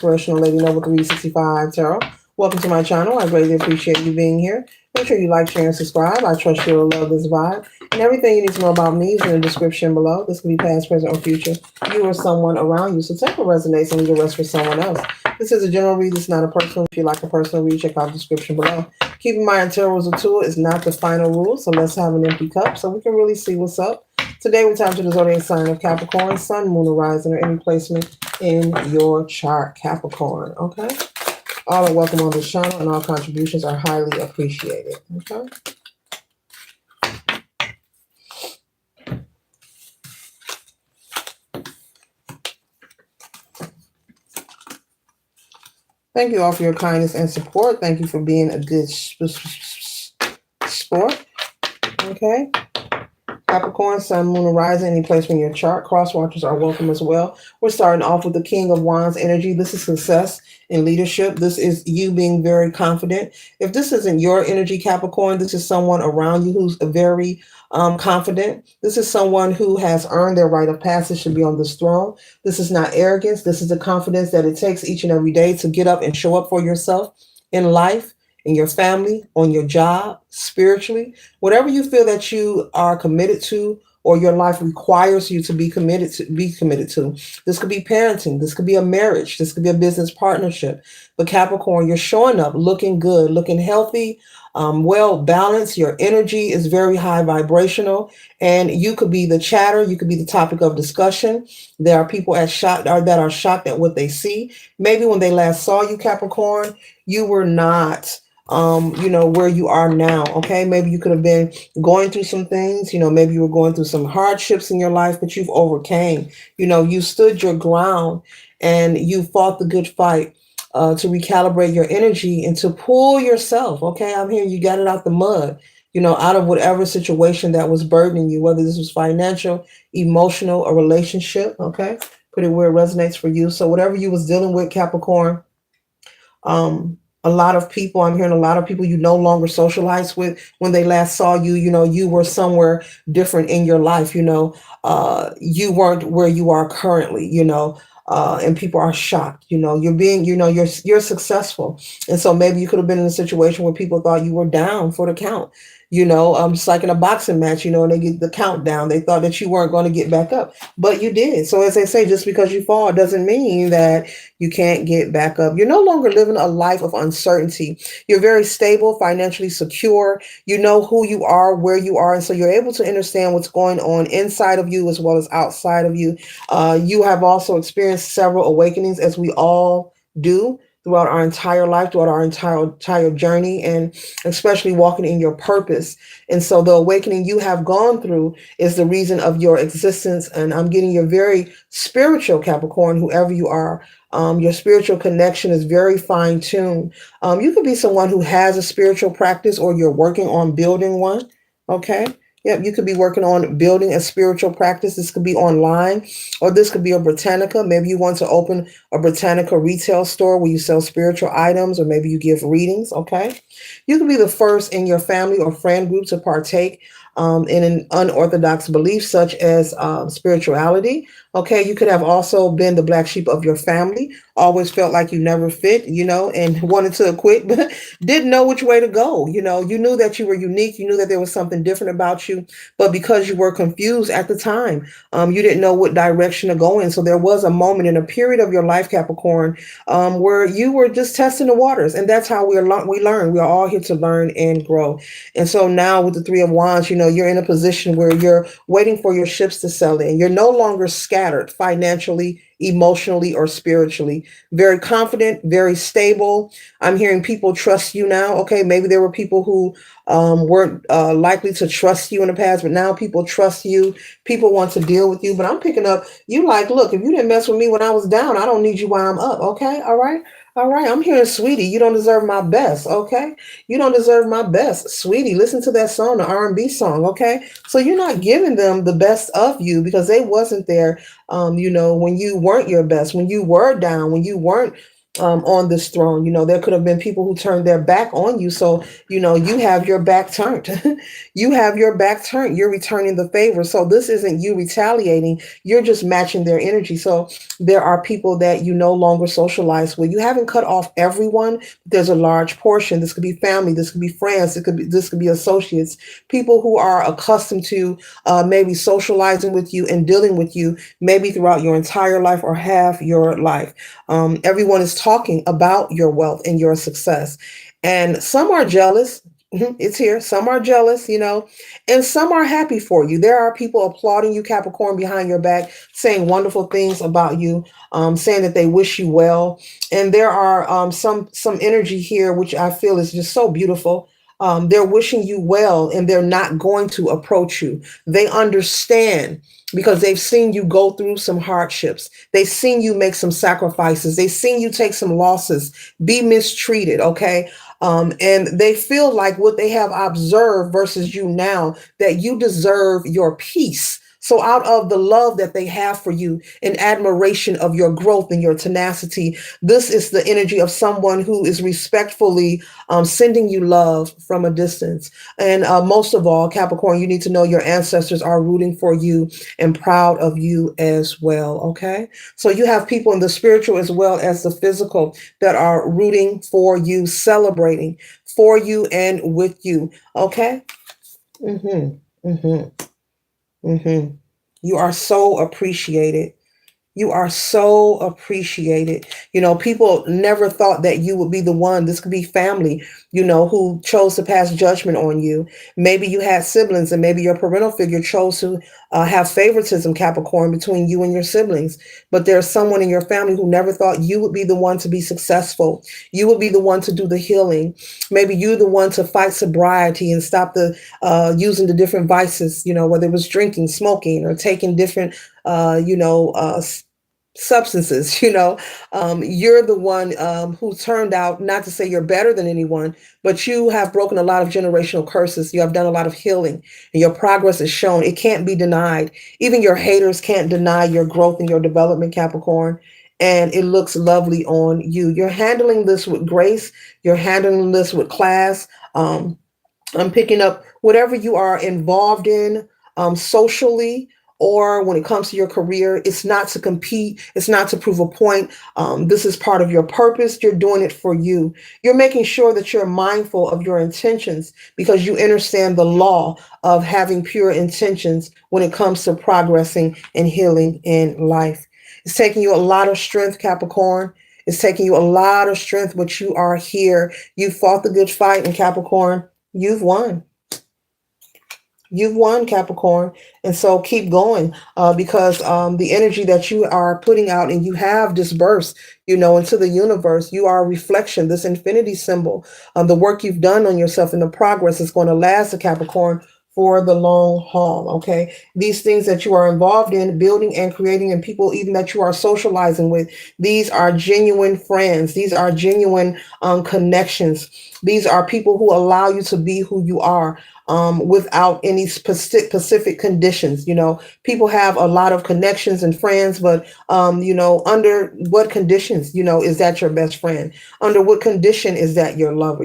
Inspirational Lady Noble 365 Tarot. Welcome to my channel. I greatly appreciate you being here. Make sure you like, share, and subscribe. I trust you'll love this vibe. And everything you need to know about me is in the description below. This can be past, present, or future. You or someone around you. So take what resonates and leave the rest for someone else. This is a general read. It's not a personal. If you like a personal read, check out the description below. Keep in mind, tarot is a tool. It's not the final rule. So let's have an empty cup so we can really see what's up. Today we're time to the zodiac sign of Capricorn, Sun, Moon, or Rising, or any placement in your chart, Capricorn. Okay. All are welcome on this channel, and all contributions are highly appreciated. Okay. Thank you all for your kindness and support. Thank you for being a good sport. Okay. Capricorn, Sun, Moon, or Rising, any placement in your chart. Cross watchers are welcome as well. We're starting off with the King of Wands energy. This is success in leadership. This is you being very confident. If this isn't your energy, Capricorn, this is someone around you who's very confident. This is someone who has earned their right of passage to be on this throne. This is not arrogance. This is the confidence that it takes each and every day to get up and show up for yourself in life, in your family, on your job, spiritually, whatever you feel that you are committed to or your life requires you to be committed to. This could be parenting. This could be a marriage. This could be a business partnership. But Capricorn, you're showing up looking good, looking healthy, well balanced. Your energy is very high vibrational, and you could be the chatter. You could be the topic of discussion. There are people that are shocked at what they see. Maybe when they last saw you, Capricorn, you were not where you are now. Okay. Maybe you could have been going through some things, maybe you were going through some hardships in your life, but you've overcame, you stood your ground and you fought the good fight to recalibrate your energy and to pull yourself. Okay. I'm here. You got it out the mud, out of whatever situation that was burdening you, whether this was financial, emotional, or relationship. Okay. Put it where it resonates for you. So whatever you was dealing with, Capricorn, a lot of people, I'm hearing a lot of people you no longer socialize with. When they last saw you, you were somewhere different in your life, you weren't where you are currently, and people are shocked, you're being, you're successful. And so maybe you could have been in a situation where people thought you were down for the count, just like in a boxing match, and they get the countdown. They thought that you weren't going to get back up, but you did. So as they say, just because you fall doesn't mean that you can't get back up. You're no longer living a life of uncertainty. You're very stable, financially secure. You know who you are, where you are. And so you're able to understand what's going on inside of you as well as outside of you. You have also experienced several awakenings, as we all do throughout our entire life, throughout our entire journey, and especially walking in your purpose. And so the awakening you have gone through is the reason of your existence. And I'm getting you're very spiritual, Capricorn, whoever you are. Your spiritual connection is very fine-tuned. You could be someone who has a spiritual practice, or you're working on building one. Okay. Yep, you could be working on building a spiritual practice. This could be online, or this could be a Britannica. Maybe you want to open a Britannica retail store where you sell spiritual items, or maybe you give readings. Okay. You could be the first in your family or friend group to partake in an unorthodox belief, such as spirituality. Okay. You could have also been the black sheep of your family, always felt like you never fit, and wanted to quit, but didn't know which way to go. You knew that you were unique. You knew that there was something different about you, but because you were confused at the time, you didn't know what direction to go in. So there was a moment in a period of your life, Capricorn, where you were just testing the waters. And that's how we learn. We are all here to learn and grow. And so now with the Three of Wands, you're in a position where you're waiting for your ships to sell in. You're no longer scattered financially, emotionally, or spiritually. Very confident, very stable. I'm hearing people trust you now. Okay, maybe there were people who weren't likely to trust you in the past, but now people trust you. People want to deal with you. But I'm picking up, you like, look, if you didn't mess with me when I was down, I don't need you while I'm up. Okay, all right. All right, I'm hearing, sweetie, you don't deserve my best, okay? You don't deserve my best. Sweetie, listen to that song, the R&B song, okay? So you're not giving them the best of you because they wasn't there, when you weren't your best, when you were down, when you weren't on this throne. There could have been people who turned their back on you. So, you have your back turned. You have your back turned. You're returning the favor. So this isn't you retaliating. You're just matching their energy. So there are people that you no longer socialize with. You haven't cut off everyone. There's a large portion. This could be family. This could be friends. This could be associates. People who are accustomed to maybe socializing with you and dealing with you maybe throughout your entire life or half your life. Everyone is talking about your wealth and your success. And some are jealous. It's here. Some are jealous, and some are happy for you. There are people applauding you, Capricorn, behind your back, saying wonderful things about you, saying that they wish you well. And there are some energy here, which I feel is just so beautiful. They're wishing you well, and they're not going to approach you. They understand because they've seen you go through some hardships. They've seen you make some sacrifices. They've seen you take some losses, be mistreated, okay? And they feel like what they have observed versus you now, that you deserve your peace. So out of the love that they have for you and admiration of your growth and your tenacity, this is the energy of someone who is respectfully sending you love from a distance. And most of all, Capricorn, you need to know your ancestors are rooting for you and proud of you as well. Okay. So you have people in the spiritual as well as the physical that are rooting for you, celebrating for you and with you. Okay. Mm-hmm. Mm-hmm. Mm-hmm. You are so appreciated. You are so appreciated. People never thought that you would be the one. This could be family, who chose to pass judgment on you. Maybe you had siblings and maybe your parental figure chose to have favoritism, Capricorn, between you and your siblings. But there's someone in your family who never thought you would be the one to be successful. You would be the one to do the healing. Maybe you're the one to fight sobriety and stop the using the different vices, whether it was drinking, smoking, or taking different substances. You're the one who turned out, not to say you're better than anyone, but you have broken a lot of generational curses. You have done a lot of healing, and your progress is shown. It can't be denied. Even your haters can't deny your growth and your development, Capricorn. And it looks lovely on you. You're handling this with grace. You're handling this with class. I'm picking up whatever you are involved in socially, or when it comes to your career. It's not to compete. It's not to prove a point. This is part of your purpose. You're doing it for you. You're making sure that you're mindful of your intentions because you understand the law of having pure intentions when it comes to progressing and healing in life. It's taking you a lot of strength, Capricorn. It's taking you a lot of strength, but you are here. You fought the good fight, and Capricorn, you've won. You've won, Capricorn. And so keep going because the energy that you are putting out and you have dispersed, into the universe, you are a reflection, this infinity symbol. The work you've done on yourself and the progress is going to last, the Capricorn, for the long haul. Okay. These things that you are involved in, building and creating, and people even that you are socializing with, these are genuine friends. These are genuine connections. These are people who allow you to be who you are. Without any specific conditions. People have a lot of connections and friends, but, under what conditions, is that your best friend? Under what condition is that your lover?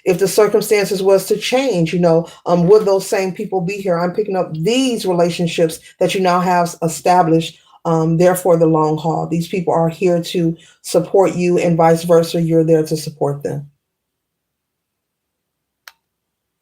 If the circumstances was to change, would those same people be here? I'm picking up these relationships that you now have established. Therefore, the long haul. These people are here to support you and vice versa. You're there to support them.